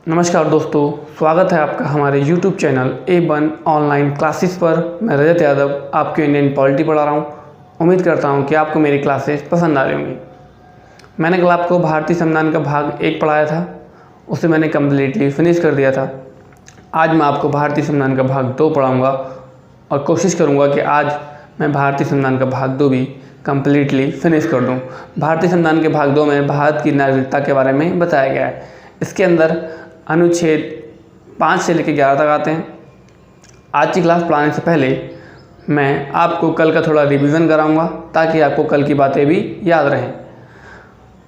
नमस्कार दोस्तों, स्वागत है आपका हमारे YouTube channel A1 online classes पर। मैं रजत यादव आपको इंडियन पॉलिटी पढ़ा रहा हूँ। उम्मीद करता हूँ कि आपको मेरी क्लासेस पसंद आ रही होंगी। मैंने कल आपको भारतीय संविधान का भाग 1 पढ़ाया था, उसे मैंने कम्प्लीटली फिनिश कर दिया था। आज मैं आपको भारतीय संविधान का भाग 2 पढ़ाऊँगा और कोशिश करूँगा कि आज मैं भारतीय संविधान का भाग 2 भी कम्प्लीटली फिनिश कर दूँ। भारतीय संविधान के भाग 2 में भारत की नागरिकता के बारे में बताया गया है। इसके अंदर अनुच्छेद 5 से लेकर 11 तक आते हैं। आज की क्लास पढ़ाने से पहले मैं आपको कल का थोड़ा रिवीजन कराऊंगा ताकि आपको कल की बातें भी याद रहें।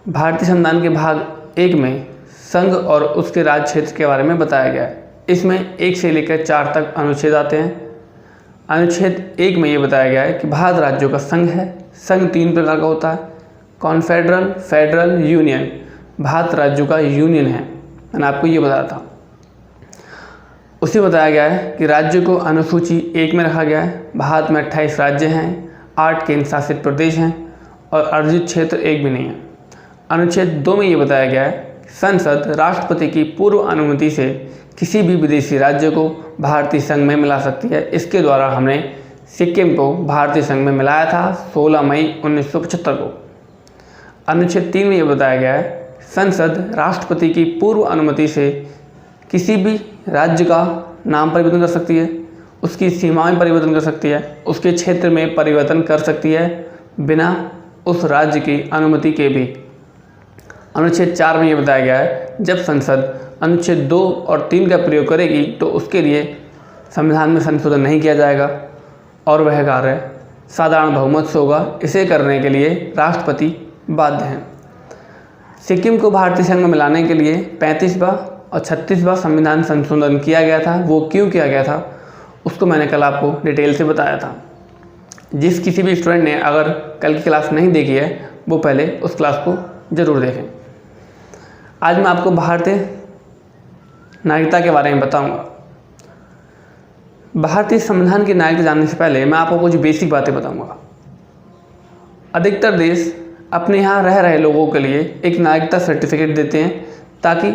भारतीय संविधान के भाग 1 में संघ और उसके राज्य क्षेत्र के बारे में बताया गया है। इसमें 1 से लेकर 4 तक अनुच्छेद आते हैं। अनुच्छेद 1 में ये बताया गया है कि भारत राज्यों का संघ है। संघ 3 प्रकार का होता है, कॉन्फेडरल, फेडरल, यूनियन। भारत राज्यों का यूनियन है, मैंने आपको ये बताया था। उसे बताया गया है कि राज्यों को अनुसूची 1 में रखा गया है। भारत में 28 राज्य हैं, 8 केंद्र शासित प्रदेश हैं और अर्जित क्षेत्र 1 भी नहीं है। अनुच्छेद 2 में ये बताया गया है संसद राष्ट्रपति की पूर्व अनुमति से किसी भी विदेशी राज्य को भारतीय संघ में मिला सकती है। इसके द्वारा हमने सिक्किम को भारतीय संघ में मिलाया था 16 मई 1975 को। अनुच्छेद 3 में ये बताया गया है संसद राष्ट्रपति की पूर्व अनुमति से किसी भी राज्य का नाम परिवर्तन कर सकती है, उसकी सीमाएं परिवर्तन कर सकती है, उसके क्षेत्र में परिवर्तन कर सकती है बिना उस राज्य की अनुमति के भी। अनुच्छेद 4 में ये बताया गया है जब संसद अनुच्छेद 2 और 3 का प्रयोग करेगी तो उसके लिए संविधान में संशोधन नहीं किया जाएगा और वह कार्य साधारण बहुमत से होगा। इसे करने के लिए राष्ट्रपति बाध्य हैं। सिक्किम को भारतीय संघ में मिलाने के लिए 35वां और 36वां संविधान संशोधन किया गया था। वो क्यों किया गया था उसको मैंने कल आपको डिटेल से बताया था। किसी भी स्टूडेंट ने अगर कल की क्लास नहीं देखी है वो पहले उस क्लास को ज़रूर देखें। आज मैं आपको भारतीय नागरिकता के बारे में बताऊंगा। भारतीय संविधान की नागरिकता जानने से पहले मैं आपको कुछ बेसिक बातें बताऊंगा। अधिकतर देश अपने यहाँ रह रहे लोगों के लिए एक नागरिकता सर्टिफिकेट देते हैं ताकि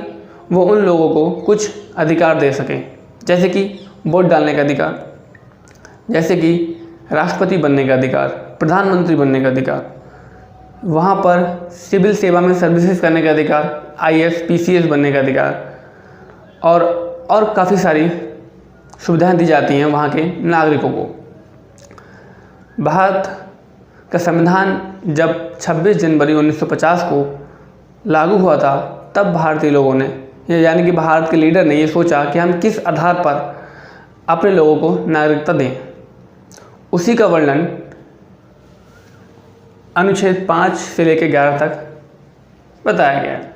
वो उन लोगों को कुछ अधिकार दे सकें, जैसे कि वोट डालने का अधिकार, जैसे कि राष्ट्रपति बनने का अधिकार, प्रधानमंत्री बनने का अधिकार, वहाँ पर सिविल सेवा में सर्विसेज करने का अधिकार, IAS PCS बनने का अधिकार और काफ़ी सारी सुविधाएं दी जाती हैं वहाँ के नागरिकों को। भारत का संविधान जब 26 जनवरी 1950 को लागू हुआ था तब भारतीय लोगों ने यानी कि भारत के लीडर ने ये सोचा कि हम किस आधार पर अपने लोगों को नागरिकता दें। उसी का वर्णन अनुच्छेद 5 से लेकर 11 तक बताया गया है।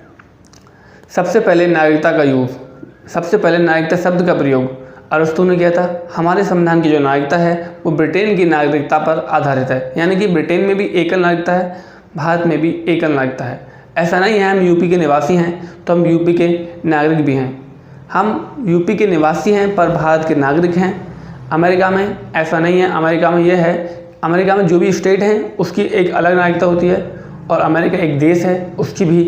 सबसे पहले नागरिकता शब्द का प्रयोग अरस्तु ने किया था। हमारे संविधान की जो नागरिकता है वो ब्रिटेन की नागरिकता पर आधारित है, यानी कि ब्रिटेन में भी एकल नागरिकता है, भारत में भी एकल नागरिकता है। ऐसा नहीं है हम यूपी के निवासी हैं तो हम यूपी के नागरिक भी हैं। हम यूपी के निवासी हैं पर भारत के नागरिक हैं। अमेरिका में ऐसा नहीं है। अमेरिका में यह है, अमेरिका में जो भी स्टेट है उसकी एक अलग नागरिकता होती है और अमेरिका एक देश है उसकी भी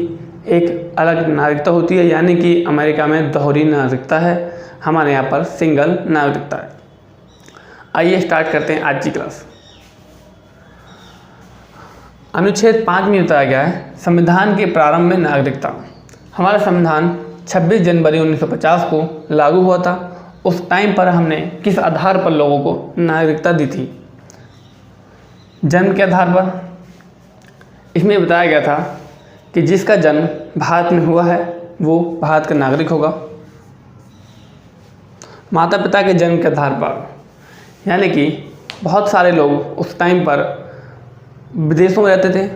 एक अलग नागरिकता होती है, यानी कि अमेरिका में दोहरी नागरिकता है, हमारे यहाँ पर सिंगल नागरिकता है। आइए स्टार्ट करते हैं आज की क्लास। अनुच्छेद 5 में बताया गया है संविधान के प्रारंभ में नागरिकता। हमारा संविधान 26 जनवरी 1950 को लागू हुआ था। उस टाइम पर हमने किस आधार पर लोगों को नागरिकता दी थी? जन्म के आधार पर। इसमें बताया गया था कि जिसका जन्म भारत में हुआ है वो भारत का नागरिक होगा। माता पिता के जन्म के आधार पर, यानी कि बहुत सारे लोग उस टाइम पर विदेशों में रहते थे,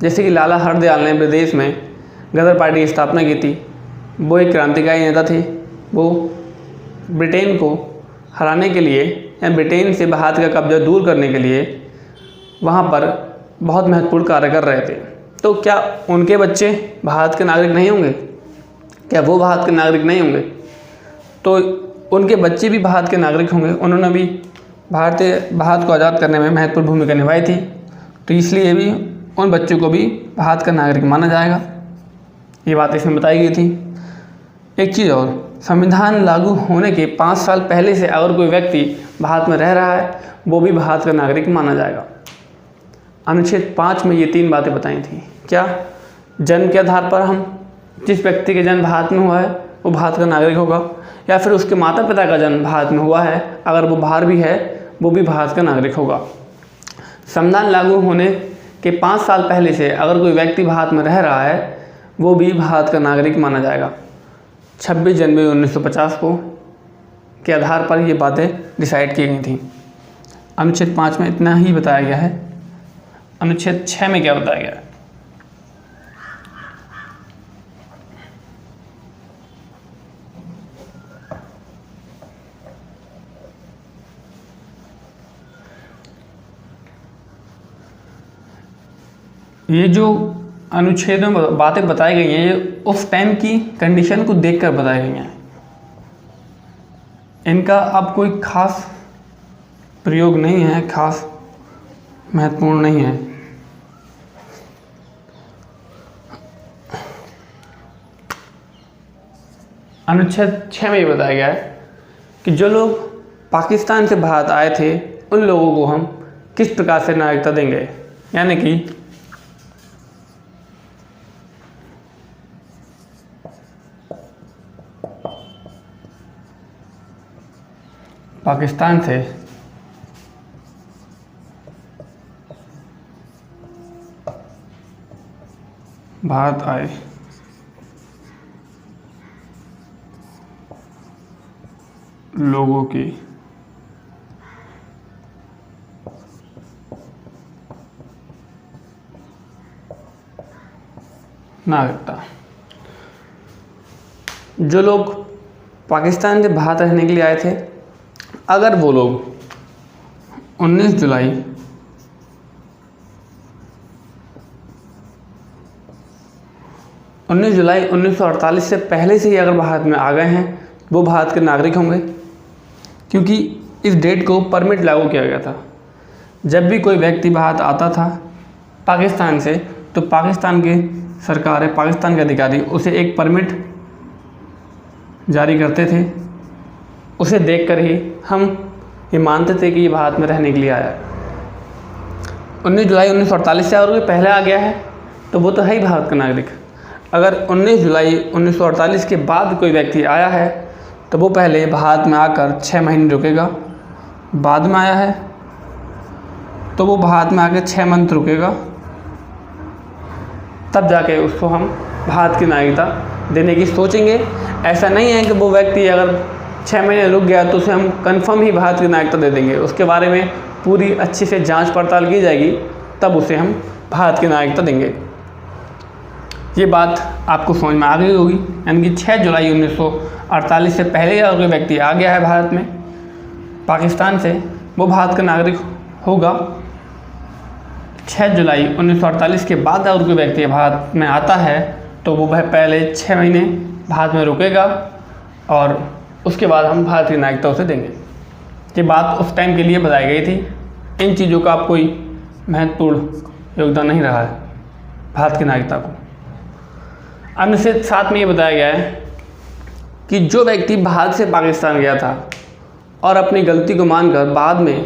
जैसे कि लाला हरदयाल ने विदेश में गदर पार्टी की स्थापना की थी। वो एक क्रांतिकारी नेता थे। वो ब्रिटेन को हराने के लिए या ब्रिटेन से भारत का कब्जा दूर करने के लिए वहाँ पर बहुत महत्वपूर्ण कार्य कर रहे थे। तो क्या उनके बच्चे भारत के नागरिक नहीं होंगे? क्या वो भारत के नागरिक नहीं होंगे? तो उनके बच्चे भी भारत के नागरिक होंगे। उन्होंने भी भारत को आज़ाद करने में महत्वपूर्ण भूमिका निभाई थी, तो इसलिए भी उन बच्चों को भी भारत का नागरिक माना जाएगा। ये बात इसमें बताई गई थी। एक चीज़ और, संविधान लागू होने के 5 साल पहले से अगर कोई व्यक्ति भारत में रह रहा है वो भी भारत का नागरिक माना जाएगा। अनुच्छेद 5 में ये 3 बातें बताई थी। क्या? जन्म के आधार पर हम जिस व्यक्ति के जन्म भारत में हुआ है वो भारत का नागरिक होगा, या फिर उसके माता पिता का जन्म भारत में हुआ है अगर वो बाहर भी है वो भी भारत का नागरिक होगा। संविधान लागू होने के 5 साल पहले से अगर कोई व्यक्ति भारत में रह रहा है वो भी भारत का नागरिक माना जाएगा। 26 जनवरी 1950 को के आधार पर ये बातें डिसाइड की गई थी। अनुच्छेद 5 में इतना ही बताया गया है। अनुच्छेद 6 में क्या बताया गया है? ये जो अनुच्छेद में बातें बताई गई हैं ये उस टाइम की कंडीशन को देखकर बताई गई हैं। इनका अब कोई खास प्रयोग नहीं है, खास महत्वपूर्ण नहीं है। अनुच्छेद 6 में ये बताया गया है कि जो लोग पाकिस्तान से भारत आए थे उन लोगों को हम किस प्रकार से नागरिकता देंगे, यानी कि पाकिस्तान से भारत आए लोगों की नागरिकता। जो लोग पाकिस्तान से भारत रहने के लिए आए थे अगर वो लोग 19 जुलाई 1948 से पहले से ही अगर भारत में आ गए हैं वो भारत के नागरिक होंगे, क्योंकि इस डेट को परमिट लागू किया गया था। जब भी कोई व्यक्ति भारत आता था पाकिस्तान से तो पाकिस्तान की सरकार है, पाकिस्तान के अधिकारी उसे एक परमिट जारी करते थे। उसे देखकर ही हम ये मानते थे कि ये भारत में रहने के लिए आया है। 19 जुलाई 1948 से अगर कोई पहले आ गया है तो वो तो है ही भारत का नागरिक। अगर 19 जुलाई 1948 के बाद कोई व्यक्ति आया है तो वो पहले भारत में आकर 6 महीने रुकेगा, बाद में आया है तो वो भारत में आकर 6 मंथ रुकेगा, तब जाके उसको हम भारत की नागरिकता देने की सोचेंगे। ऐसा नहीं है कि वो व्यक्ति अगर 6 महीने रुक गया तो उसे हम कंफर्म ही भारत की नागरिकता दे देंगे। उसके बारे में पूरी अच्छी से जांच पड़ताल की जाएगी, तब उसे हम भारत की नागरिकता देंगे। ये बात आपको समझ में आ गई होगी। यानी कि 6 जुलाई 1948 से पहले अगर कोई व्यक्ति आ गया है भारत में पाकिस्तान से वो भारत का नागरिक होगा। 6 जुलाई 1948 के बाद अगर कोई व्यक्ति भारत में आता है तो वो वह पहले 6 महीने भारत में रुकेगा और उसके बाद हम भारत की नागरिकता उसे देंगे। ये बात उस टाइम के लिए बताई गई थी। इन चीज़ों का अब कोई महत्वपूर्ण योगदान नहीं रहा है भारत की नागरिकता को। अनुच्छेद 7 में ये बताया गया है कि जो व्यक्ति भारत से पाकिस्तान गया था और अपनी गलती को मानकर बाद में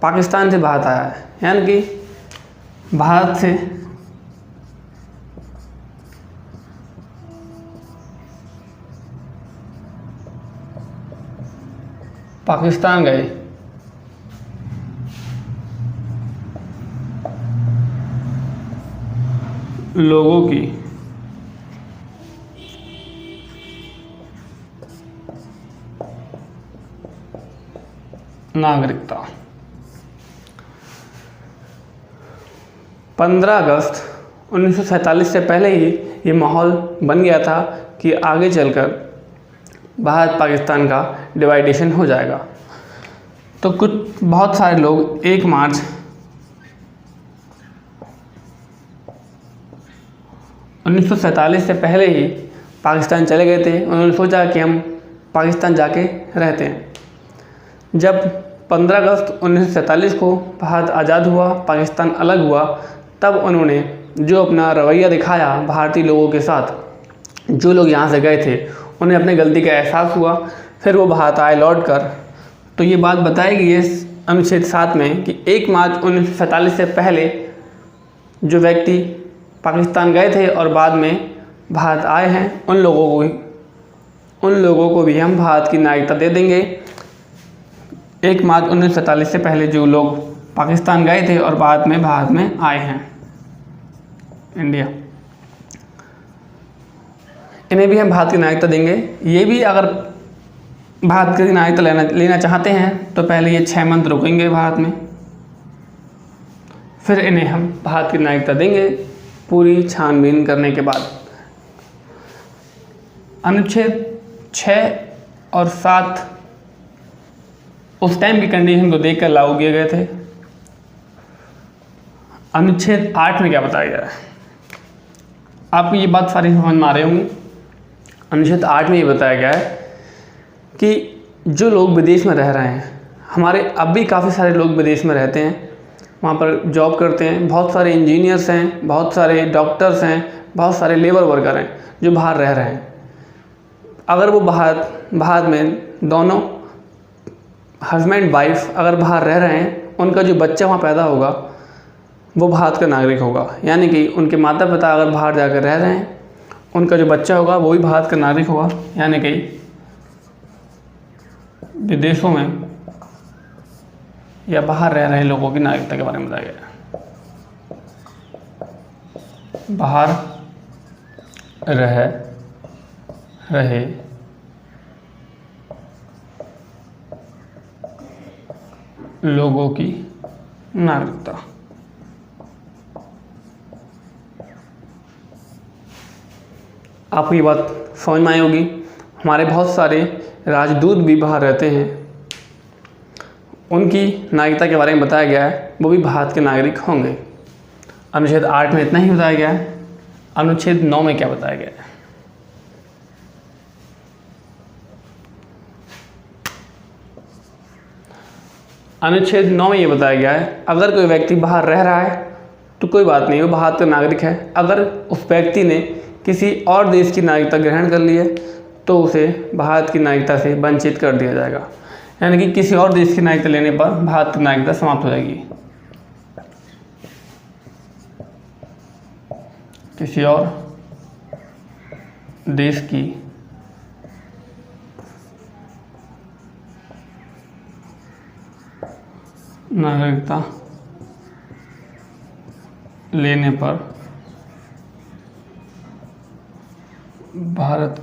पाकिस्तान से भारत आया है, यानी कि भारत से पाकिस्तान गए लोगों की नागरिकता। 15 अगस्त 1947 से पहले ही ये माहौल बन गया था कि आगे चलकर भारत पाकिस्तान का डिवाइडेशन हो जाएगा। तो बहुत सारे लोग 1 मार्च 1947 से पहले ही पाकिस्तान चले गए थे। उन्होंने सोचा कि हम पाकिस्तान जाके रहते हैं। जब 15 अगस्त 1947 को भारत आज़ाद हुआ, पाकिस्तान अलग हुआ, तब उन्होंने जो अपना रवैया दिखाया भारतीय लोगों के साथ, जो लोग यहाँ से गए थे उन्हें अपनी गलती का एहसास हुआ, फिर वो भारत आए लौट कर। तो ये बात बताई गई है अनुच्छेद 7 में कि 1 मार्च 1947 से पहले जो व्यक्ति पाकिस्तान गए थे और बाद में भारत आए हैं, उन लोगों को भी हम भारत की नागरिकता दे देंगे। 1 मार्च 1947 से पहले जो लोग पाकिस्तान गए थे और बाद में भारत में आए हैं इंडिया, इन्हें भी हम भारत की नागरिकता देंगे। ये भी अगर भारत की नागरिकता लेना चाहते हैं तो पहले ये 6 मंथ रुकेंगे भारत में, फिर इन्हें हम भारत की नागरिकता देंगे पूरी छानबीन करने के बाद। अनुच्छेद 6 और 7 उस टाइम की कंडीशन को देखकर लागू किए गए थे। अनुच्छेद 8 में क्या बताया गया है, आपको ये बात सारी समझ में आ रही होंगी। अनुच्छेद 8 में ये बताया गया है कि जो लोग विदेश में रह रहे हैं, हमारे अब भी काफ़ी सारे लोग विदेश में रहते हैं, वहाँ पर जॉब करते हैं, बहुत सारे इंजीनियर्स हैं, बहुत सारे डॉक्टर्स हैं, बहुत सारे लेबर वर्कर हैं जो बाहर रह रहे हैं। अगर वो भारत में दोनों हस्बैंड वाइफ अगर बाहर रह रहे हैं, उनका जो बच्चा वहाँ पैदा होगा वो भारत का नागरिक होगा। यानी कि उनके माता पिता अगर बाहर जाकर रह रहे हैं, उनका जो बच्चा होगा वो भी भारत का नागरिक होगा। यानी कि विदेशों में या बाहर रह रहे लोगों की नागरिकता के बारे में बताया गया है। बाहर रहे लोगों की नागरिकता। आपको ये बात समझ में आई होगी। हमारे बहुत सारे राजदूत भी बाहर रहते हैं, उनकी नागरिकता के बारे में बताया गया है, वो भी भारत के नागरिक होंगे। अनुच्छेद 8 में इतना ही बताया गया है। अनुच्छेद 9 में क्या बताया गया है, अनुच्छेद 9 में ये बताया गया है, अगर कोई व्यक्ति बाहर रह रहा है तो कोई बात नहीं, वो भारत का नागरिक है। अगर उस व्यक्ति ने किसी और देश की नागरिकता ग्रहण कर ली है तो उसे भारत की नागरिकता से वंचित कर दिया जाएगा। यानी कि किसी और देश की नागरिकता लेने पर भारत की नागरिकता समाप्त हो जाएगी। किसी और देश की नागरिकता लेने पर भारत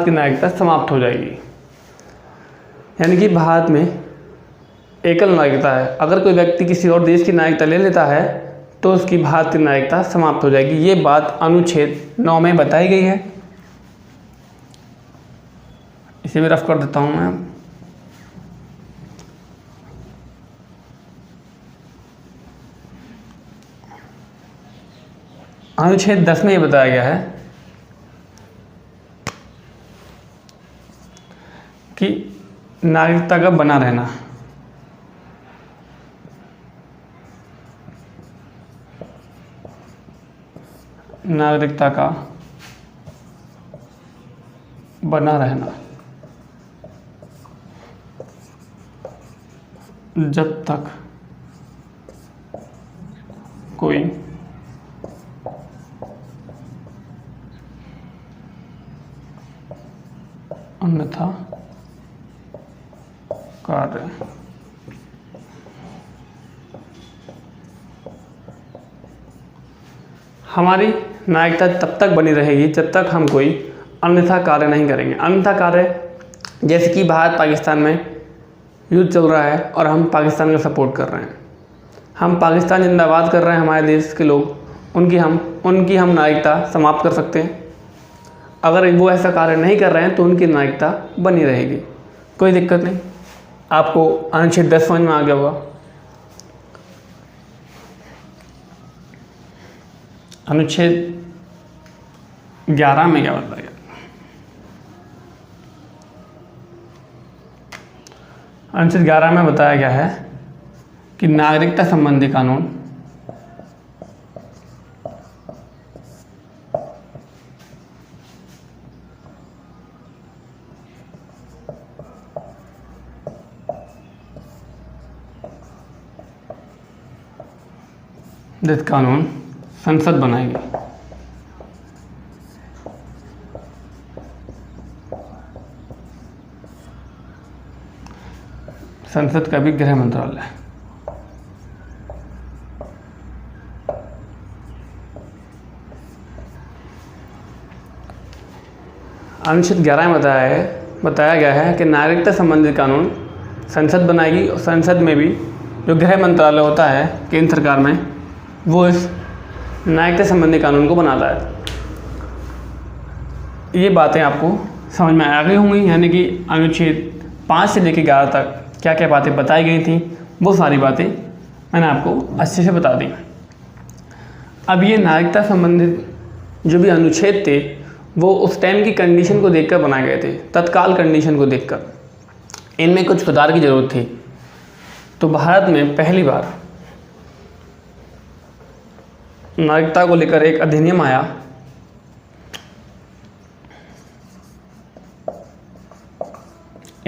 की नागरिकता समाप्त हो जाएगी। यानी कि भारत में एकल नागरिकता है, अगर कोई व्यक्ति किसी और देश की नागरिकता ले लेता है तो उसकी भारत की नागरिकता समाप्त हो जाएगी। ये बात अनुच्छेद 9 में बताई गई है। इसे भी रफ कर देता हूँ मैं। अनुच्छेद 10 में ये बताया गया है कि नागरिकता का बना रहना, नागरिकता का बना रहना जब तक कोई अन्यथा कार्य हमारी नागरिकता तब तक बनी रहेगी जब तक हम कोई अन्यथा कार्य नहीं करेंगे। अन्यथा कार्य जैसे कि भारत पाकिस्तान में युद्ध चल रहा है और हम पाकिस्तान का सपोर्ट कर रहे हैं, हम पाकिस्तान जिंदाबाद कर रहे हैं, हमारे देश के लोग, उनकी हम नागरिकता समाप्त कर सकते हैं। अगर वो ऐसा कार्य नहीं कर रहे हैं तो उनकी नागरिकता बनी रहेगी, कोई दिक्कत नहीं। आपको अनुच्छेद 10 समझ में आ गया होगा। अनुच्छेद 11 में क्या बताया गया? अनुच्छेद 11 में बताया गया है कि नागरिकता संबंधी कानून कानून संसद बनाएगी। संसद का भी गृह मंत्रालय। अनुच्छेद 11 में बताया गया है कि नागरिकता संबंधित कानून संसद बनाएगी और संसद में भी जो गृह मंत्रालय होता है केंद्र सरकार में, वो इस नागरिकता संबंधी कानून को बनाता है। ये बातें आपको समझ में आ गई होंगी, यानी कि अनुच्छेद 5 से लेकर 11 तक क्या क्या बातें बताई गई थी, वो सारी बातें मैंने आपको अच्छे से बता दी। अब ये नागरिकता संबंधित जो भी अनुच्छेद थे वो उस टाइम की कंडीशन को देखकर बनाए गए थे, तत्काल कंडीशन को देखकर। इनमें कुछ सुधार की ज़रूरत थी। तो भारत में पहली बार नागरिकता को लेकर एक अधिनियम आया।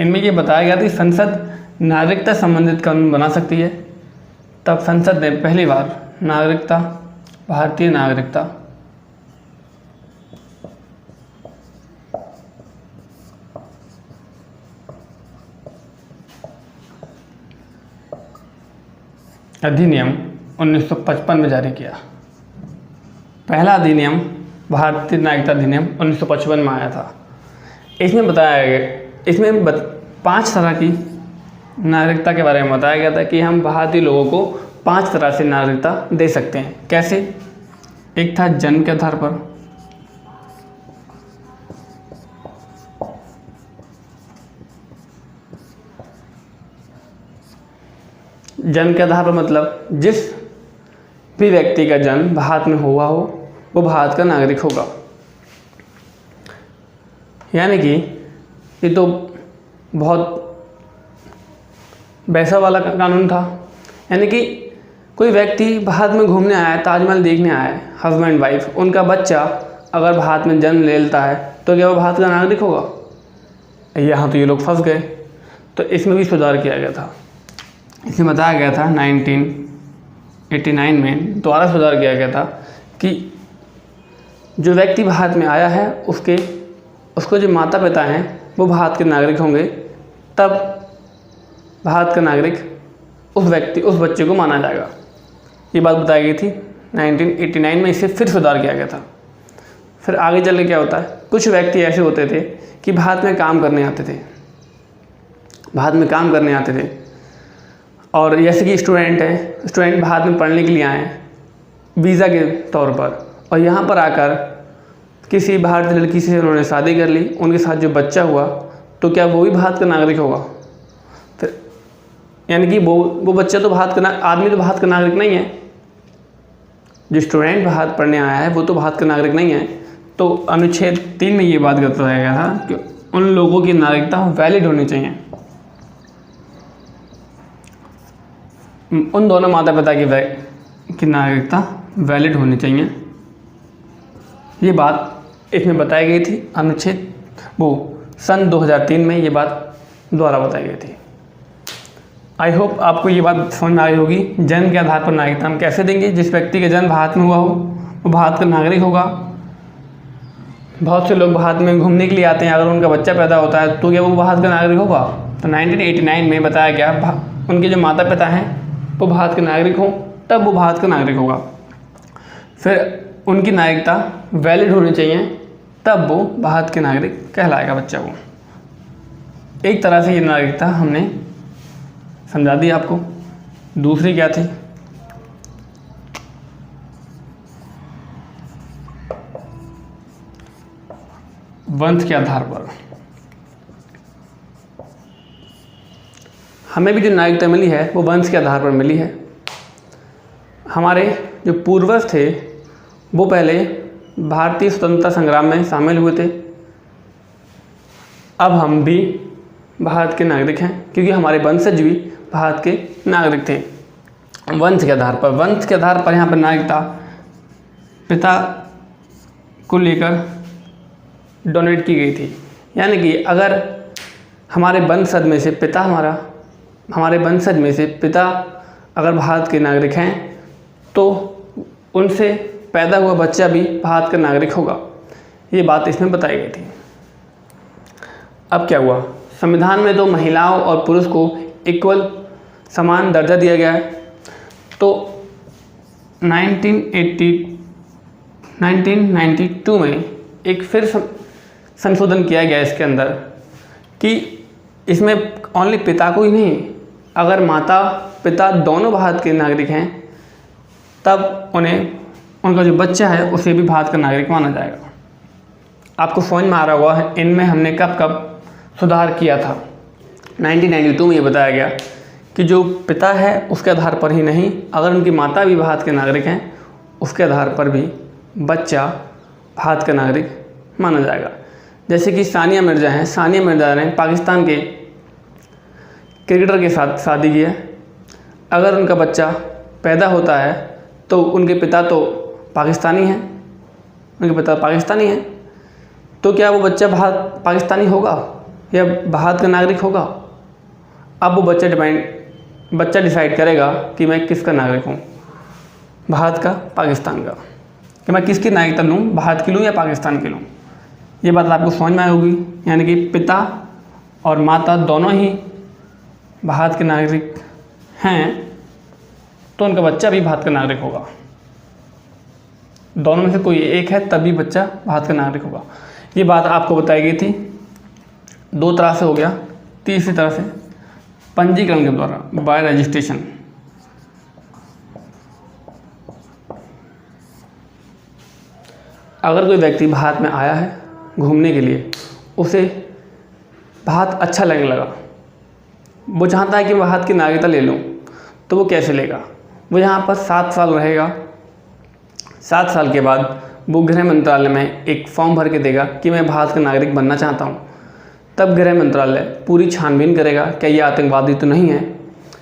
इनमें ये बताया गया था कि संसद नागरिकता संबंधित कानून बना सकती है। तब संसद ने पहली बार नागरिकता, भारतीय नागरिकता अधिनियम 1955 में जारी किया। पहला अधिनियम भारतीय नागरिकता अधिनियम 1955 में आया था। इसमें बताया गया, इसमें 5 तरह की नागरिकता के बारे में बताया गया था कि हम भारतीय लोगों को 5 तरह से नागरिकता दे सकते हैं। कैसे? एक था जन्म के आधार पर, जन्म के आधार पर मतलब जिस भी व्यक्ति का जन्म भारत में हुआ हो वो भारत का नागरिक होगा। यानी कि ये तो बहुत वैसा वाला कानून था, यानी कि कोई व्यक्ति भारत में घूमने आया है, ताजमहल देखने आया है, हस्बैंड वाइफ, उनका बच्चा अगर भारत में जन्म ले लेता है तो क्या वो भारत का नागरिक होगा? यहाँ तो ये लोग फंस गए। तो इसमें भी सुधार किया गया था। इसमें बताया गया था 1989 में दोबारा सुधार किया गया था कि जो व्यक्ति भारत में आया है उसको जो माता पिता हैं वो भारत के नागरिक होंगे, तब भारत का नागरिक उस बच्चे को माना जाएगा। ये बात बताई गई थी 1989 में। इसे फिर सुधार किया गया था। फिर आगे चल के क्या होता है, कुछ व्यक्ति ऐसे होते थे कि भारत में काम करने आते थे, और जैसे कि स्टूडेंट भारत में पढ़ने के लिए आए हैं वीज़ा के तौर पर, और यहाँ पर आकर किसी भारतीय लड़की से उन्होंने शादी कर ली, उनके साथ जो बच्चा हुआ, तो क्या वो भी भारत का नागरिक होगा? फिर यानी कि वो बच्चा तो आदमी तो भारत का नागरिक नहीं है। जो स्टूडेंट भारत पढ़ने आया है वो तो भारत का नागरिक नहीं है। तो अनुच्छेद 3 में ये बात बताया गया था कि उन लोगों की नागरिकता वैलिड होनी चाहिए। उन दोनों माता पिता की नागरिकता वैलिड होनी चाहिए। ये बात इसमें बताई गई थी सन 2003 में ये बात दोबारा बताई गई थी। आई होप आपको ये बात समझ में आई होगी। जन्म के आधार पर नागरिकता हम कैसे देंगे? जिस व्यक्ति का जन्म भारत में हुआ हो वो भारत का नागरिक होगा। बहुत से लोग भारत में घूमने के लिए आते हैं, अगर उनका बच्चा पैदा होता है तो क्या वो भारत का नागरिक होगा? तो 1989 में बताया गया उनके जो माता पिता हैं वो भारत के नागरिक हों, तब वो भारत का नागरिक होगा। फिर उनकी नागरिकता वैलिड होनी चाहिए, तब वो भारत के नागरिक कहलाएगा बच्चा वो। एक तरह से ये नागरिकता हमने समझा दी आपको। दूसरी क्या थी? वंश के आधार पर हमें भी जो नागरिकता मिली है वो वंश के आधार पर मिली है। हमारे जो पूर्वज थे वो पहले भारतीय स्वतंत्रता संग्राम में शामिल हुए थे। अब हम भी भारत के नागरिक हैं, क्योंकि हमारे वंशज भी भारत के नागरिक थे। वंश के आधार पर यहाँ पर नागरिकता पिता को लेकर डोनेट की गई थी। यानी कि अगर हमारे वंशज में से पिता अगर भारत के नागरिक हैं तो उनसे पैदा हुआ बच्चा भी भारत का नागरिक होगा। ये बात इसमें बताई गई थी। अब क्या हुआ, संविधान में तो महिलाओं और पुरुष को इक्वल समान दर्जा दिया गया है। तो 1992 में एक फिर संशोधन किया गया इसके अंदर कि इसमें ओनली पिता को ही नहीं, अगर माता पिता दोनों भारत के नागरिक हैं तब उनका जो बच्चा है उसे भी भारत का नागरिक माना जाएगा। आपको समझ में आ रहा होगा इनमें हमने कब कब सुधार किया था। 1992 में ये बताया गया कि जो पिता है उसके आधार पर ही नहीं, अगर उनकी माता भी भारत के नागरिक हैं उसके आधार पर भी बच्चा भारत का नागरिक माना जाएगा। जैसे कि सानिया मिर्ज़ा ने पाकिस्तान के क्रिकेटर के साथ शादी की है। अगर उनका बच्चा पैदा होता है तो उनके पिता तो पाकिस्तानी हैं, तो क्या वो बच्चा पाकिस्तानी होगा या भारत का नागरिक होगा? अब वो बच्चा डिसाइड करेगा कि मैं किसका नागरिक हूँ, भारत का पाकिस्तान का, कि मैं किसकी नागरिकता लूँ, भारत की लूँ या पाकिस्तान की लूँ। ये बात आपको समझ में आई होगी। यानी कि पिता और माता दोनों ही भारत के नागरिक हैं तो उनका बच्चा भी भारत का नागरिक होगा। दोनों में से कोई एक है तभी बच्चा भारत का नागरिक होगा। ये बात आपको बताई गई थी। दो तरह से हो गया, तीसरी तरह से पंजीकरण के द्वारा, बाय रजिस्ट्रेशन। अगर कोई व्यक्ति भारत में आया है घूमने के लिए, उसे भारत अच्छा लगने लगा, वो चाहता है कि मैं भारत की नागरिकता ले लूँ, तो वो कैसे लेगा? वो यहाँ पर 7 साल रहेगा। 7 साल के बाद वो गृह मंत्रालय में एक फॉर्म भर के देगा कि मैं भारत का नागरिक बनना चाहता हूँ। तब गृह मंत्रालय पूरी छानबीन करेगा, क्या ये आतंकवादी तो नहीं है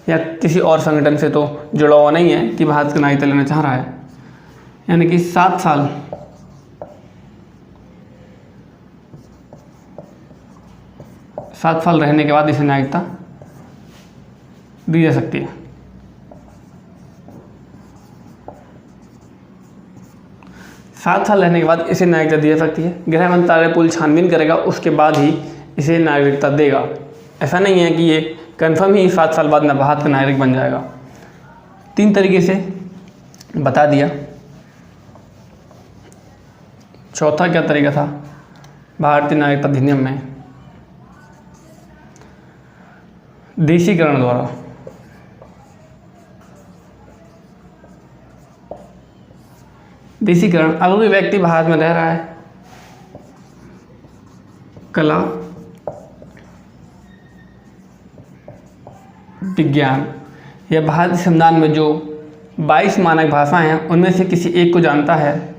या किसी और संगठन से तो जुड़ा हुआ नहीं है कि भारत का नागरिकता लेना चाह रहा है। यानी कि 7 साल रहने के बाद इसे नागरिकता दी जा सकती है। 7 साल रहने के बाद इसे नागरिकता दी जा सकती है। गृह मंत्रालय पूरी छानबीन करेगा, उसके बाद ही इसे नागरिकता देगा। ऐसा नहीं है कि ये कन्फर्म ही 7 साल बाद भारत का नागरिक बन जाएगा। 3 तरीके से बता दिया। चौथा क्या तरीका था? भारतीय नागरिकता अधिनियम में देशीकरण द्वारा अगर कोई व्यक्ति भारत में रह रहा है, कला, विज्ञान या भारतीय संविधान में जो 22 मानक भाषाएं हैं उनमें से किसी एक को जानता है,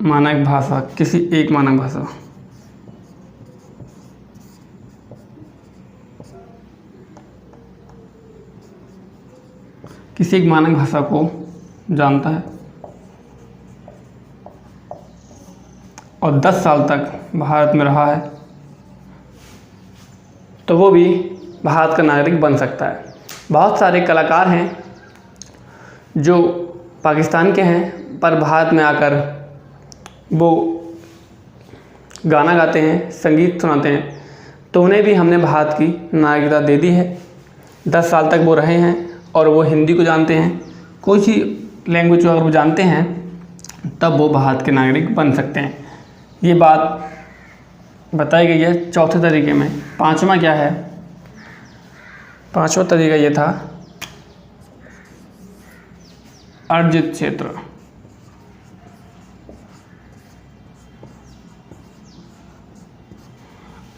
मानक भाषा, किसी एक मानक भाषा, किसी एक मानक भाषा को जानता है और 10 साल तक भारत में रहा है, तो वो भी भारत का नागरिक बन सकता है। बहुत सारे कलाकार हैं जो पाकिस्तान के हैं पर भारत में आकर वो गाना गाते हैं, संगीत सुनाते हैं, तो उन्हें भी हमने भारत की नागरिकता दे दी है। 10 साल तक वो रहे हैं और वो हिंदी को जानते हैं, कोई सी लैंग्वेज को अगर वो जानते हैं तब वो भारत के नागरिक बन सकते हैं। ये बात बताई गई है चौथे तरीके में। पांचवा क्या है? पांचवा तरीका ये था अर्जित क्षेत्र।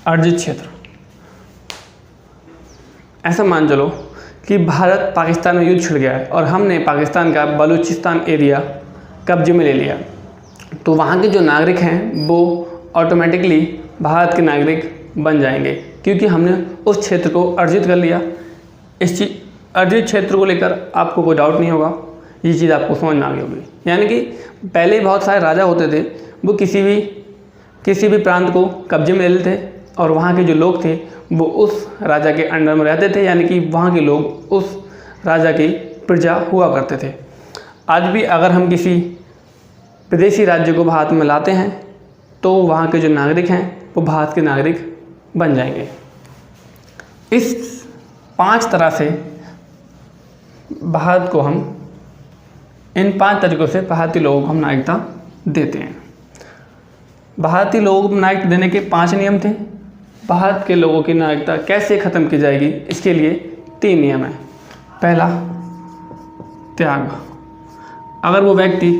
अर्जित क्षेत्र, ऐसा मान चलो कि भारत पाकिस्तान में युद्ध छिड़ गया है और हमने पाकिस्तान का बलूचिस्तान एरिया कब्जे में ले लिया, तो वहाँ के जो नागरिक हैं वो ऑटोमेटिकली भारत के नागरिक बन जाएंगे, क्योंकि हमने उस क्षेत्र को अर्जित कर लिया। इस अर्जित क्षेत्र को लेकर आपको कोई डाउट नहीं होगा, ये चीज़ आपको समझ में आ गई होगी। यानी कि पहले बहुत सारे राजा होते थे, वो किसी भी प्रांत को कब्जे में ले लेते थे और वहाँ के जो लोग थे वो उस राजा के अंडर में रहते थे, यानी कि वहाँ के लोग उस राजा की प्रजा हुआ करते थे। आज भी अगर हम किसी विदेशी राज्य को भारत में लाते हैं तो वहाँ के जो नागरिक हैं वो भारत के नागरिक बन जाएंगे। इस 5 तरह से भारत को हम इन 5 तरीक़ों से भारतीय लोगों को हम नागरिकता देते हैं। भारतीय लोगों को नागरिकता देने के 5 नियम थे। भारत के लोगों की नागरिकता कैसे ख़त्म की जाएगी, इसके लिए 3 नियम हैं। पहला, त्याग। अगर वो व्यक्ति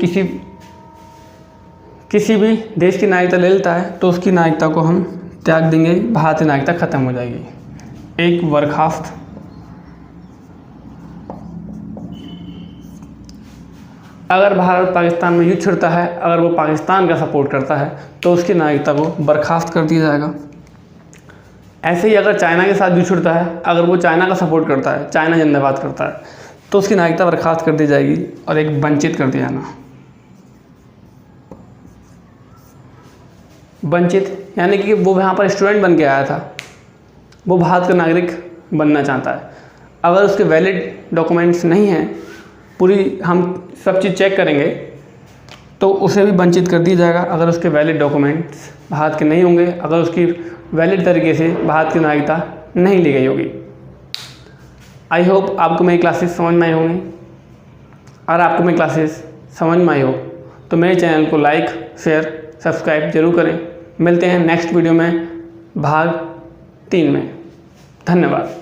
किसी भी देश की नागरिकता ले लेता है तो उसकी नागरिकता को हम त्याग देंगे, भारतीय नागरिकता ख़त्म हो जाएगी। एक, बर्खास्त। अगर भारत पाकिस्तान में युद्ध छिड़ता है, अगर वो पाकिस्तान का सपोर्ट करता है तो उसकी नागरिकता को बर्खास्त कर दिया जाएगा। ऐसे ही अगर चाइना के साथ युद्ध छिड़ता है, अगर वो चाइना का सपोर्ट करता है, चाइना जिंदाबाद करता है, तो उसकी नागरिकता बर्खास्त कर दी जाएगी। और एक, वंचित कर दिया जाना। वंचित यानी कि वो यहाँ पर स्टूडेंट बन के आया था, वो भारत का नागरिक बनना चाहता है, अगर उसके वैलिड डॉक्यूमेंट्स नहीं हैं, पूरी हम सब चीज़ चेक करेंगे, तो उसे भी वंचित कर दिया जाएगा। अगर उसके वैलिड डॉक्यूमेंट्स भारत के नहीं होंगे, अगर उसकी वैलिड तरीके से भारत की नागरिकता नहीं ली गई होगी। आई होप आपको मेरी क्लासेस समझ में आई होंगी। अगर आपको मेरी क्लासेस समझ में आई हो तो मेरे चैनल को लाइक, शेयर, सब्सक्राइब जरूर करें। मिलते हैं नेक्स्ट वीडियो में भाग 3 में। धन्यवाद।